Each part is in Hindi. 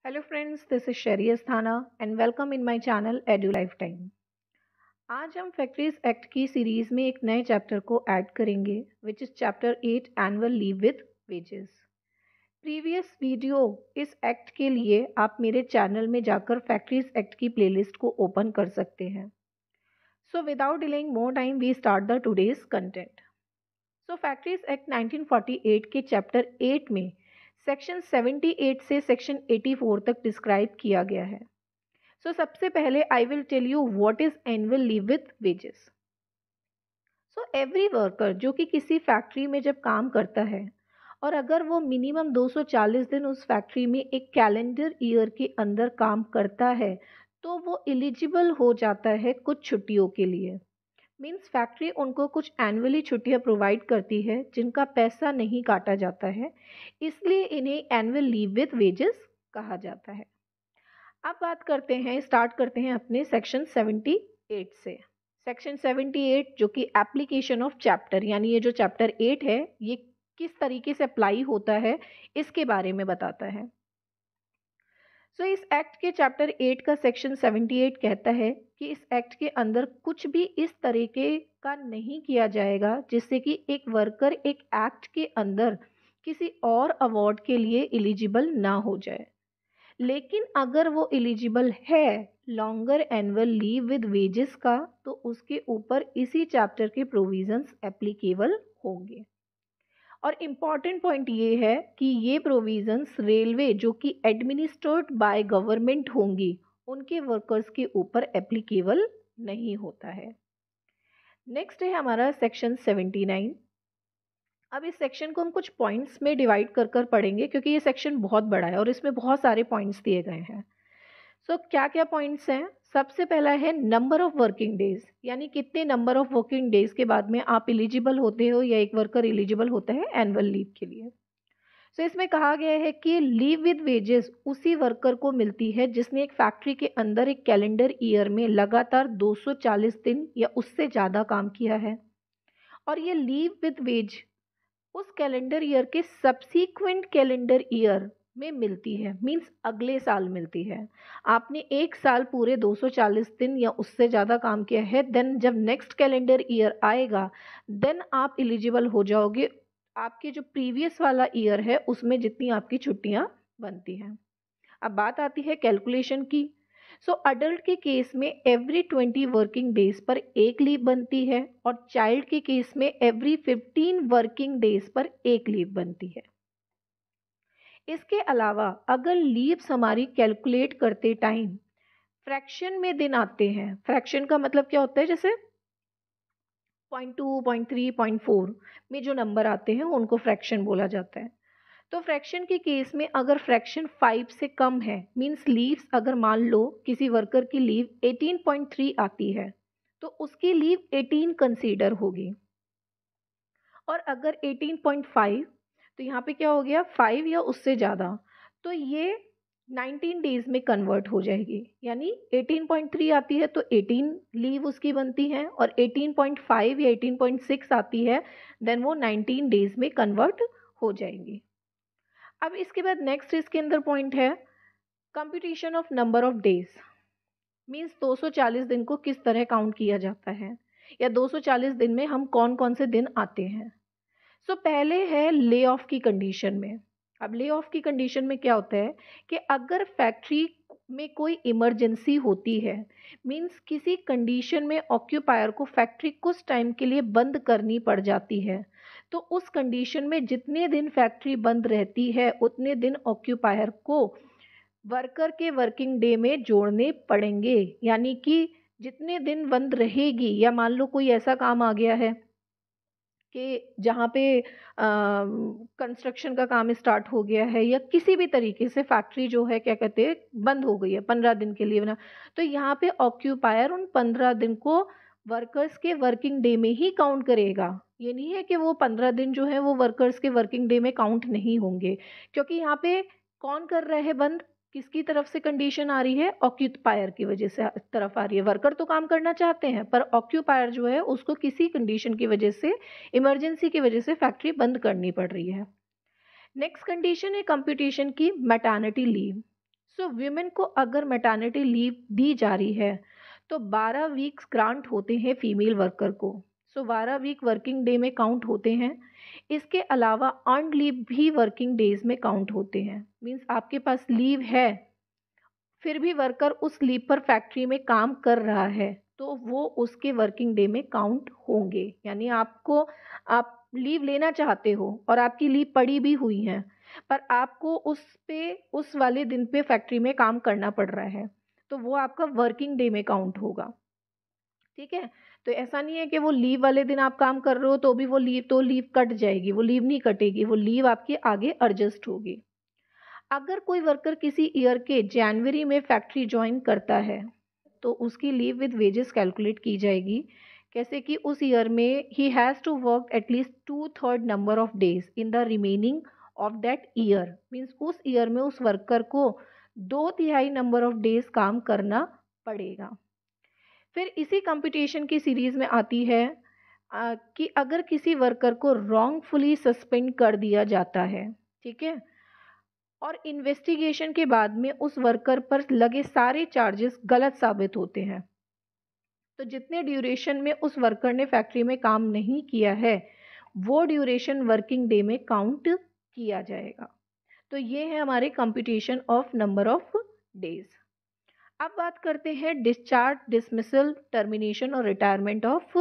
Hello friends, this is Sherry Asthana and welcome in my channel Edu Lifetime। आज हम फैक्ट्रीज एक्ट की सीरीज में एक नए चैप्टर को ऐड करेंगे which is chapter 8 annual leave with wages. Previous video इस एक्ट के लिए आप मेरे चैनल में जाकर फैक्ट्रीज एक्ट की प्लेलिस्ट को ओपन कर सकते हैं। So without delaying more time we start the today's content. So factories act 1948 के चैप्टर 8 में सेक्शन 78 से सेक्शन 84 तक डिस्क्राइब किया गया है। सो सबसे पहले I will tell you what is annual leave with wages. So every worker जो कि किसी फैक्ट्री में जब काम करता है और अगर वो मिनिमम 240 दिन उस फैक्ट्री में एक कैलेंडर ईयर के अंदर काम करता है तो वो एलिजिबल हो जाता है कुछ छुट्टियों के लिए। मीन्स फैक्ट्री उनको कुछ एनुअली छुट्टियां प्रोवाइड करती है जिनका पैसा नहीं काटा जाता है, इसलिए इन्हें एनुअल लीव विद वेजेस कहा जाता है। अब बात करते हैं, स्टार्ट करते हैं अपने सेक्शन 78 से। सेक्शन 78 जो कि एप्लीकेशन ऑफ चैप्टर यानी ये जो चैप्टर 8 है ये किस तरीके से अप्लाई होता है इसके बारे में बताता है। सो इस एक्ट के चैप्टर 8 का सेक्शन 78 कहता है कि इस एक्ट के अंदर कुछ भी इस तरीके का नहीं किया जाएगा जिससे कि एक वर्कर एक एक्ट के अंदर किसी और अवार्ड के लिए एलिजिबल ना हो जाए। लेकिन अगर वो एलिजिबल है longer annual leave with wages का तो उसके ऊपर इसी चैप्टर के प्रोविजंस एप्लीकेबल होंगे। और इम्पॉर्टेंट पॉइंट ये है कि ये प्रोविजंस रेलवे जो कि एडमिनिस्ट्रेट बाय गवर्नमेंट होंगी उनके वर्कर्स के ऊपर एप्लीकेबल नहीं होता है। नेक्स्ट है हमारा सेक्शन 79। अब इस सेक्शन को हम कुछ पॉइंट्स में डिवाइड कर कर पढ़ेंगे क्योंकि ये सेक्शन बहुत बड़ा है और इसमें बहुत सारे पॉइंट्स दिए गए हैं। सो क्या क्या पॉइंट्स हैं? सबसे पहला है नंबर ऑफ वर्किंग डेज, यानी कितने नंबर ऑफ वर्किंग डेज के बाद में आप एलिजिबल होते हो या एक वर्कर एलिजिबल होता है एनुअल लीव के लिए। सो इसमें कहा गया है कि लीव विद वेजेस उसी वर्कर को मिलती है जिसने एक फैक्ट्री के अंदर एक कैलेंडर ईयर में लगातार 240 दिन या उससे ज़्यादा काम किया है और ये लीव विद वेज उस कैलेंडर ईयर के सब्सीक्वेंट कैलेंडर ईयर में मिलती है। मींस अगले साल मिलती है। आपने एक साल पूरे 240 दिन या उससे ज़्यादा काम किया है, देन जब नेक्स्ट कैलेंडर ईयर आएगा देन आप एलिजिबल हो जाओगे आपके जो प्रीवियस वाला ईयर है उसमें जितनी आपकी छुट्टियां बनती हैं। अब बात आती है कैलकुलेशन की। सो अडल्ट के केस में एवरी 20 वर्किंग डेज पर एक लीव बनती है और चाइल्ड के केस में एवरी 15 वर्किंग डेज पर एक लीव बनती है। इसके अलावा अगर लीव्स हमारी कैलकुलेट करते टाइम फ्रैक्शन में दिन आते हैं, फ्रैक्शन का मतलब क्या होता है, जैसे 0.2, 0.3, 0.4 में जो नंबर आते हैं उनको फ्रैक्शन बोला जाता है। तो फ्रैक्शन के केस में अगर फ्रैक्शन 5 से कम है, मींस लीव्स अगर मान लो किसी वर्कर की लीव 18.3 आती है तो उसकी लीव 18 कंसीडर होगी। और अगर 18.5 तो यहाँ पे क्या हो गया 5 या उससे ज़्यादा, तो ये 19 डेज में कन्वर्ट हो जाएगी। यानी 18.3 आती है तो 18 लीव उसकी बनती है और 18.5 या 18.6 आती है देन वो 19 डेज में कन्वर्ट हो जाएंगी। अब इसके बाद नेक्स्ट इसके अंदर पॉइंट है computation of number of days. Means 240 दिन को किस तरह काउंट किया जाता है या 240 दिन में हम कौन कौन से दिन आते हैं। सो पहले है ले ऑफ की कंडीशन में। अब ले ऑफ की कंडीशन में क्या होता है कि अगर फैक्ट्री में कोई इमरजेंसी होती है, मीन्स किसी कंडीशन में ऑक्यूपायर को फैक्ट्री कुछ टाइम के लिए बंद करनी पड़ जाती है, तो उस कंडीशन में जितने दिन फैक्ट्री बंद रहती है उतने दिन ऑक्यूपायर को वर्कर के वर्किंग डे में जोड़ने पड़ेंगे। यानी कि जितने दिन बंद रहेगी या मान लो कोई ऐसा काम आ गया है कि जहाँ पे कंस्ट्रक्शन का काम स्टार्ट हो गया है या किसी भी तरीके से फैक्ट्री जो है क्या कहते हैं बंद हो गई है 15 दिन के लिए ना, तो यहाँ पे ऑक्यूपायर उन 15 दिन को वर्कर्स के वर्किंग डे में ही काउंट करेगा। ये नहीं है कि वो 15 दिन जो है वो वर्कर्स के वर्किंग डे में काउंट नहीं होंगे, क्योंकि यहाँ पे कौन कर रहा है बंद, किसकी तरफ से कंडीशन आ रही है, ऑक्यूपायर की वजह से तरफ आ रही है। वर्कर तो काम करना चाहते हैं पर ऑक्यूपायर जो है उसको किसी कंडीशन की वजह से, इमरजेंसी की वजह से फैक्ट्री बंद करनी पड़ रही है। नेक्स्ट कंडीशन है कंप्यूटेशन की मैटरनिटी लीव। सो वीमेन को अगर मैटरनिटी लीव दी जा रही है तो 12 वीक्स ग्रांट होते हैं फीमेल वर्कर को। सो 12 वीक वर्किंग डे में काउंट होते हैं। इसके अलावा अर्नड लीव भी वर्किंग डेज में काउंट होते हैं। मीन्स आपके पास लीव है फिर भी वर्कर उस लीव पर फैक्ट्री में काम कर रहा है तो वो उसके वर्किंग डे में काउंट होंगे। यानी आप लीव लेना चाहते हो और आपकी लीव पड़ी भी हुई है पर आपको उस वाले दिन पे फैक्ट्री में काम करना पड़ रहा है तो वो आपका वर्किंग डे में काउंट होगा। ठीक है, तो ऐसा नहीं है कि वो लीव वाले दिन आप काम कर रहे हो तो भी वो लीव कट जाएगी, वो लीव नहीं कटेगी, वो लीव आपकी आगे एडजस्ट होगी। अगर कोई वर्कर किसी ईयर के जनवरी में फैक्ट्री ज्वाइन करता है तो उसकी लीव विद वेजेस कैलकुलेट की जाएगी। कैसे कि उस ईयर में ही has to work at least 2/3 number of days in the remaining of that year. Means उस ईयर में उस वर्कर को 2/3 नंबर ऑफ डेज काम करना पड़ेगा। फिर इसी कंपटीशन की सीरीज में आती है कि अगर किसी वर्कर को रॉन्गफुली सस्पेंड कर दिया जाता है, ठीक है, और इन्वेस्टिगेशन के बाद में उस वर्कर पर लगे सारे चार्जेस गलत साबित होते हैं तो जितने ड्यूरेशन में उस वर्कर ने फैक्ट्री में काम नहीं किया है वो ड्यूरेशन वर्किंग डे में काउंट किया जाएगा। तो ये है हमारे computation of number of days. अब बात करते हैं डिस्चार्ज, डिसमिसल, टर्मिनेशन और रिटायरमेंट ऑफ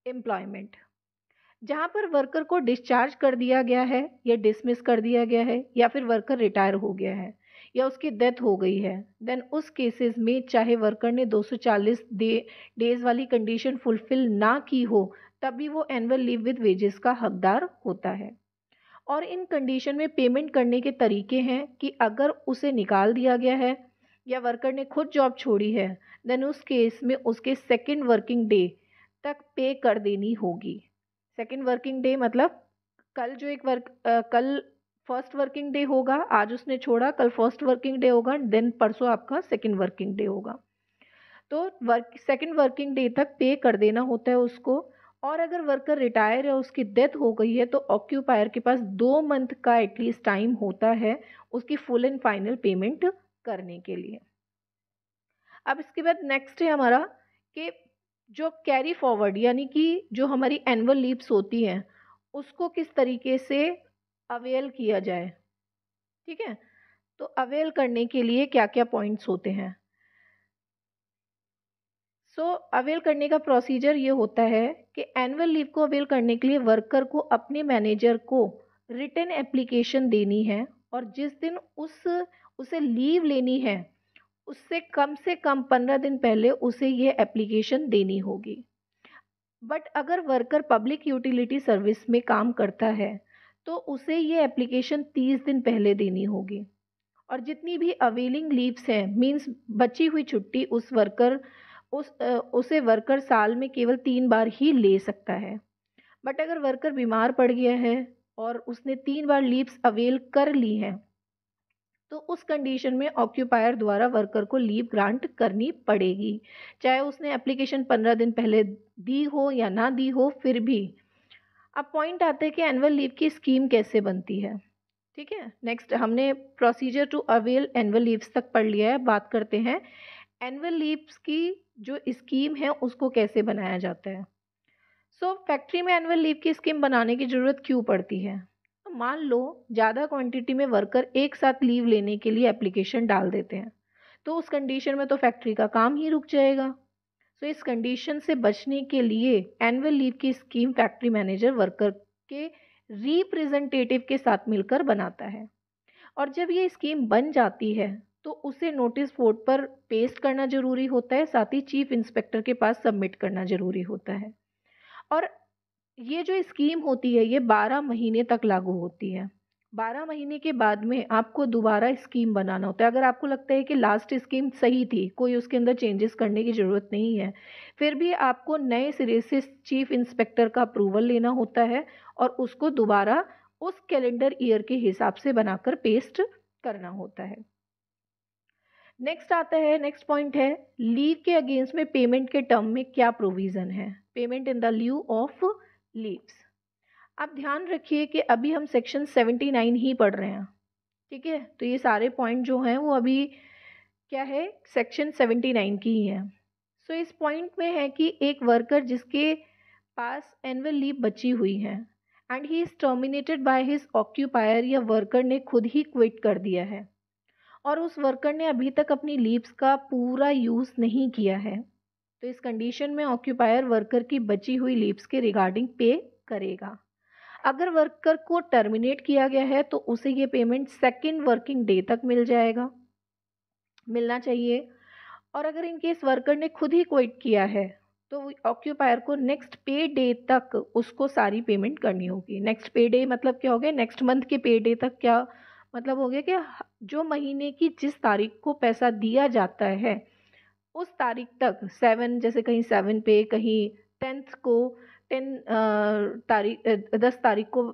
एम्प्लॉयमेंट। जहाँ पर वर्कर को डिस्चार्ज कर दिया गया है या डिसमिस कर दिया गया है या फिर वर्कर रिटायर हो गया है या उसकी डेथ हो गई है, देन उस केसेस में चाहे वर्कर ने 240 डेज वाली कंडीशन फुलफिल ना की हो तब भी वो एनुअल लीव विद वेजेस का हकदार होता है। और इन कंडीशन में पेमेंट करने के तरीके हैं कि अगर उसे निकाल दिया गया है या वर्कर ने खुद जॉब छोड़ी है देन उस केस में उसके सेकेंड वर्किंग डे तक पे कर देनी होगी। सेकेंड वर्किंग डे मतलब कल फर्स्ट वर्किंग डे होगा, आज उसने छोड़ा, कल फर्स्ट वर्किंग डे होगा, देन परसों आपका सेकेंड वर्किंग डे होगा। तो सेकेंड वर्किंग डे तक पे कर देना होता है उसको। और अगर वर्कर रिटायर है, उसकी डेथ हो गई है तो ऑक्यूपायर के पास 2 मंथ का एटलीस्ट टाइम होता है उसकी फुल एंड फाइनल पेमेंट करने के लिए। अब इसके बाद नेक्स्ट है हमारा कि जो कैरी फॉरवर्ड यानी कि जो हमारी एनुअल लीव्स होती हैं उसको किस तरीके से अवेल किया जाए। ठीक है, तो अवेल करने के लिए क्या क्या पॉइंट्स होते हैं। अवेल करने का प्रोसीजर ये होता है कि एनुअल लीव को अवेल करने के लिए वर्कर को अपने मैनेजर को रिटन एप्लीकेशन देनी है और जिस दिन उसे लीव लेनी है उससे कम 15 दिन पहले उसे ये एप्लीकेशन देनी होगी। बट अगर वर्कर पब्लिक यूटिलिटी सर्विस में काम करता है तो उसे ये एप्लीकेशन 30 दिन पहले देनी होगी। और जितनी भी अवेलिंग लीव्स हैं मीन्स बची हुई छुट्टी उसे वर्कर साल में केवल 3 बार ही ले सकता है। बट अगर वर्कर बीमार पड़ गया है और उसने 3 बार लीव्स अवेल कर ली हैं तो उस कंडीशन में ऑक्यूपायर द्वारा वर्कर को लीव ग्रांट करनी पड़ेगी, चाहे उसने एप्लीकेशन 15 दिन पहले दी हो या ना दी हो फिर भी। अब पॉइंट आता है कि एनुअल लीव की स्कीम कैसे बनती है। ठीक है, नेक्स्ट हमने procedure to avail annual leaves तक पढ़ लिया है। बात करते हैं एनुअल लीव्स की जो स्कीम है उसको कैसे बनाया जाता है। फैक्ट्री में एनुअल लीव की स्कीम बनाने की ज़रूरत क्यों पड़ती है। तो मान लो ज़्यादा क्वांटिटी में वर्कर एक साथ लीव लेने के लिए एप्लीकेशन डाल देते हैं तो उस कंडीशन में तो फैक्ट्री का काम ही रुक जाएगा। इस कंडीशन से बचने के लिए एनुअल लीव की स्कीम फैक्ट्री मैनेजर वर्कर के रिप्रेजेंटेटिव के साथ मिलकर बनाता है। और जब ये स्कीम बन जाती है तो उसे नोटिस बोर्ड पर पेस्ट करना जरूरी होता है, साथ ही चीफ इंस्पेक्टर के पास सबमिट करना जरूरी होता है। और ये जो स्कीम होती है ये 12 महीने तक लागू होती है। 12 महीने के बाद में आपको दोबारा स्कीम बनाना होता है। अगर आपको लगता है कि लास्ट स्कीम सही थी, कोई उसके अंदर चेंजेस करने की ज़रूरत नहीं है, फिर भी आपको नए सिरे से चीफ इंस्पेक्टर का अप्रूवल लेना होता है और उसको दोबारा उस कैलेंडर ईयर के हिसाब से बनाकर पेस्ट करना होता है। नेक्स्ट पॉइंट है लीव के अगेंस्ट में पेमेंट के टर्म में क्या प्रोविज़न है। Payment in the lieu of leaves. अब ध्यान रखिए कि अभी हम सेक्शन 79 ही पढ़ रहे हैं। ठीक है, तो ये सारे पॉइंट जो हैं वो अभी क्या है, सेक्शन 79 की ही है। सो इस पॉइंट में है कि एक वर्कर जिसके पास एनुअल लीव बची हुई है and he is terminated by his occupier, या वर्कर ने खुद ही क्विट कर दिया है और उस वर्कर ने अभी तक अपनी लीव्स का पूरा यूज़ नहीं किया है, तो इस कंडीशन में ऑक्यूपायर वर्कर की बची हुई लीव्स के रिगार्डिंग पे करेगा। अगर वर्कर को टर्मिनेट किया गया है तो उसे ये पेमेंट सेकेंड वर्किंग डे तक मिलना चाहिए। और अगर इन केस वर्कर ने खुद ही क्विट किया है तो ऑक्यूपायर को नेक्स्ट पे डे तक उसको सारी पेमेंट करनी होगी। नेक्स्ट पे डे मतलब क्या हो गया, नेक्स्ट मंथ के पे डे तक, क्या मतलब हो गया कि जो महीने की जिस तारीख को पैसा दिया जाता है उस तारीख तक, 7 जैसे कहीं 7 पे, कहीं 10th को 10 तारीख को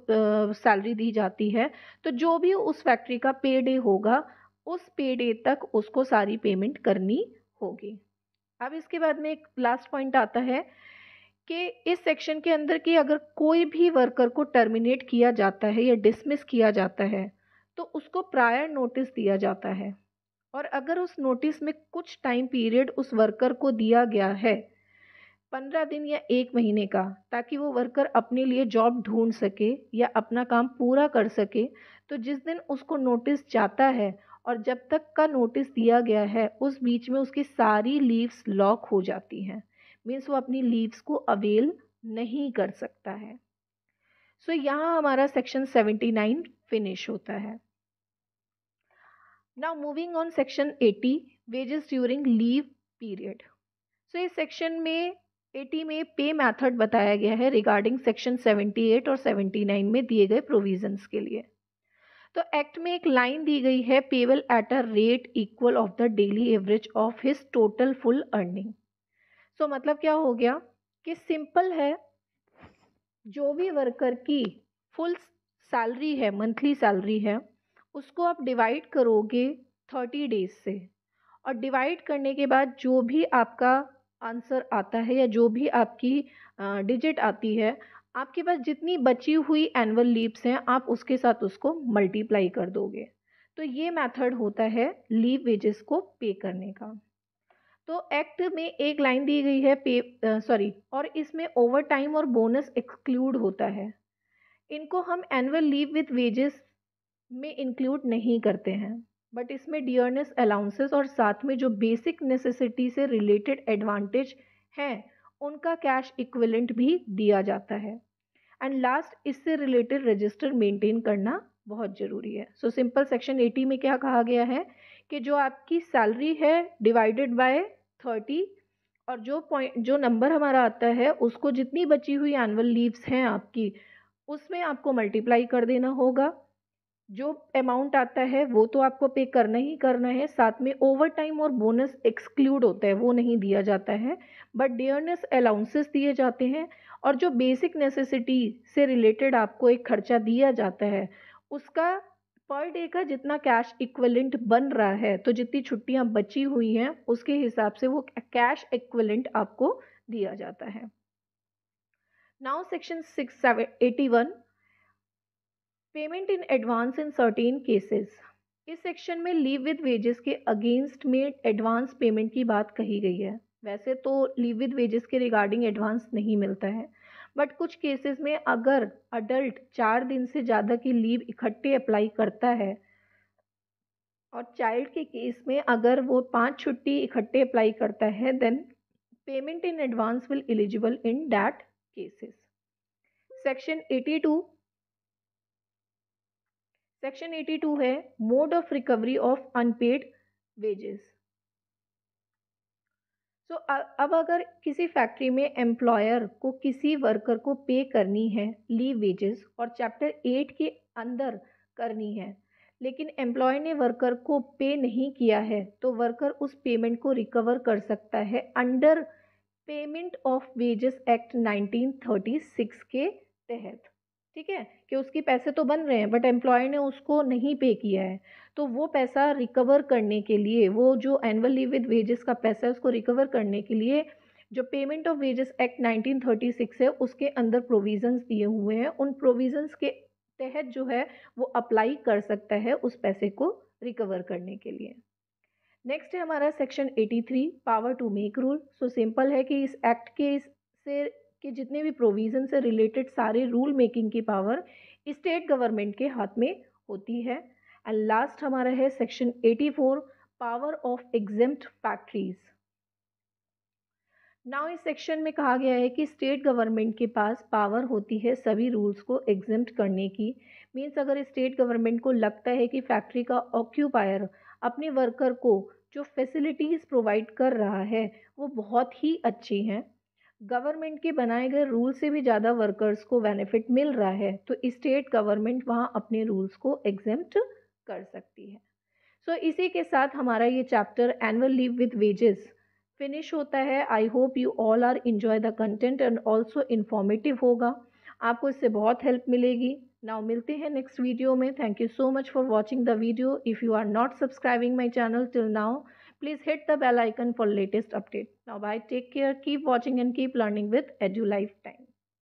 सैलरी दी जाती है, तो जो भी उस फैक्ट्री का पे डे होगा उस पे डे तक उसको सारी पेमेंट करनी होगी। अब इसके बाद में एक लास्ट पॉइंट आता है कि इस सेक्शन के अंदर कि अगर कोई भी वर्कर को टर्मिनेट किया जाता है या डिसमिस किया जाता है तो उसको प्रायर नोटिस दिया जाता है, और अगर उस नोटिस में कुछ टाइम पीरियड उस वर्कर को दिया गया है, 15 दिन या 1 महीने का, ताकि वो वर्कर अपने लिए जॉब ढूंढ सके या अपना काम पूरा कर सके, तो जिस दिन उसको नोटिस जाता है और जब तक का नोटिस दिया गया है उस बीच में उसकी सारी लीव्स लॉक हो जाती हैं, मीन्स वो अपनी लीव्स को अवेल नहीं कर सकता है। सो यहाँ हमारा सेक्शन 79 फिनिश होता है। Now moving on section 80, wages during leave period. So इस सेक्शन में 80 में पे मेथड बताया गया है रिगार्डिंग सेक्शन 78 और 79 में दिए गए प्रोविजंस के लिए। तो एक्ट में एक लाइन दी गई है, payable at a rate equal of the daily average of his total full earning. So मतलब क्या हो गया कि सिंपल है, जो भी वर्कर की फुल सैलरी है, मंथली सैलरी है, उसको आप डिवाइड करोगे 30 डेज से, और डिवाइड करने के बाद जो भी आपका आंसर आता है या जो भी आपकी डिजिट आती है, आपके पास जितनी बची हुई एनुअल लीव्स हैं आप उसके साथ उसको मल्टीप्लाई कर दोगे। तो ये मेथड होता है लीव वेजेस को पे करने का। तो एक्ट में एक लाइन दी गई है और इसमें ओवर टाइम और बोनस एक्सक्लूड होता है। इनको हम एनुअल लीव विद वेजेस में इंक्लूड नहीं करते हैं, बट इसमें डियरनेस अलाउंसेस और साथ में जो बेसिक नेसेसिटी से रिलेटेड एडवांटेज हैं उनका कैश इक्विवेलेंट भी दिया जाता है। एंड लास्ट, इससे रिलेटेड रजिस्टर मेंटेन करना बहुत ज़रूरी है। सो सिंपल सेक्शन 80 में क्या कहा गया है कि जो आपकी सैलरी है डिवाइडेड बाय 30, और जो नंबर हमारा आता है उसको जितनी बची हुई एनुअल लीव्स हैं आपकी उसमें आपको मल्टीप्लाई कर देना होगा। जो अमाउंट आता है वो तो आपको पे करना ही करना है, साथ में ओवर टाइम और बोनस एक्सक्लूड होता है, वो नहीं दिया जाता है, बट डियरनेस अलाउंसेस दिए जाते हैं। और जो बेसिक नेसेसिटी से रिलेटेड आपको एक खर्चा दिया जाता है उसका पर डे का जितना कैश इक्विवेलेंट बन रहा है, तो जितनी छुट्टियां बची हुई हैं उसके हिसाब से वो कैश इक्विवेलेंट आपको दिया जाता है। Now section 81, payment in advance in certain cases. इस सेक्शन में लीव विद वेजेस के अगेंस्ट में एडवांस पेमेंट की बात कही गई है। वैसे तो लीव विद वेजेस के रिगार्डिंग एडवांस नहीं मिलता है, बट कुछ केसेस में अगर अडल्ट 4 दिन से ज़्यादा की लीव इकट्ठे अप्लाई करता है, और चाइल्ड के केस में अगर वो 5 छुट्टी इकट्ठे अप्लाई करता है, then payment in advance will eligible in that cases. Section 82 है mode of recovery of unpaid wages. So अब अगर किसी फैक्ट्री में एम्प्लॉयर को किसी वर्कर को पे करनी है लीव वेजेस और चैप्टर 8 के अंदर करनी है, लेकिन एम्प्लॉयर ने वर्कर को पे नहीं किया है, तो वर्कर उस पेमेंट को रिकवर कर सकता है under payment of wages act 1936 के तहत। ठीक है, कि उसके पैसे तो बन रहे हैं बट एम्प्लॉयर ने उसको नहीं पे किया है, तो वो पैसा रिकवर करने के लिए, वो जो एनुअल लीव विद वेजेस का पैसा है उसको रिकवर करने के लिए जो पेमेंट ऑफ वेजेस एक्ट 1936 है उसके अंदर प्रोविजंस दिए हुए हैं, उन प्रोविजंस के तहत जो है वो अप्लाई कर सकता है उस पैसे को रिकवर करने के लिए। नेक्स्ट है हमारा section 83 power to make rule. So simple है कि इस एक्ट के जितने भी प्रोविजन से रिलेटेड सारे रूल मेकिंग की पावर स्टेट गवर्नमेंट के हाथ में होती है। एंड लास्ट हमारा है section 84 power of exempt factories. Now इस सेक्शन में कहा गया है कि स्टेट गवर्नमेंट के पास पावर होती है सभी रूल्स को एग्जेम्प्ट करने की। मीन्स अगर स्टेट गवर्नमेंट को लगता है कि फैक्ट्री का ऑक्यूपायर अपने वर्कर को जो फैसिलिटीज़ प्रोवाइड कर रहा है वो बहुत ही अच्छी हैं, गवर्नमेंट के बनाए गए रूल से भी ज़्यादा वर्कर्स को बेनिफिट मिल रहा है, तो स्टेट गवर्नमेंट वहाँ अपने रूल्स को एग्जेम्प्ट कर सकती है। सो इसी के साथ हमारा ये chapter annual leave with wages finish होता है। I hope you all are enjoy the content and also informative होगा, आपको इससे बहुत हेल्प मिलेगी। नाउ मिलते हैं नेक्स्ट वीडियो में। Thank you so much for watching the video. If you are not subscribing my channel till now, please hit the bell icon for latest update. Now bye, take care, keep watching and keep learning with EduLife Time.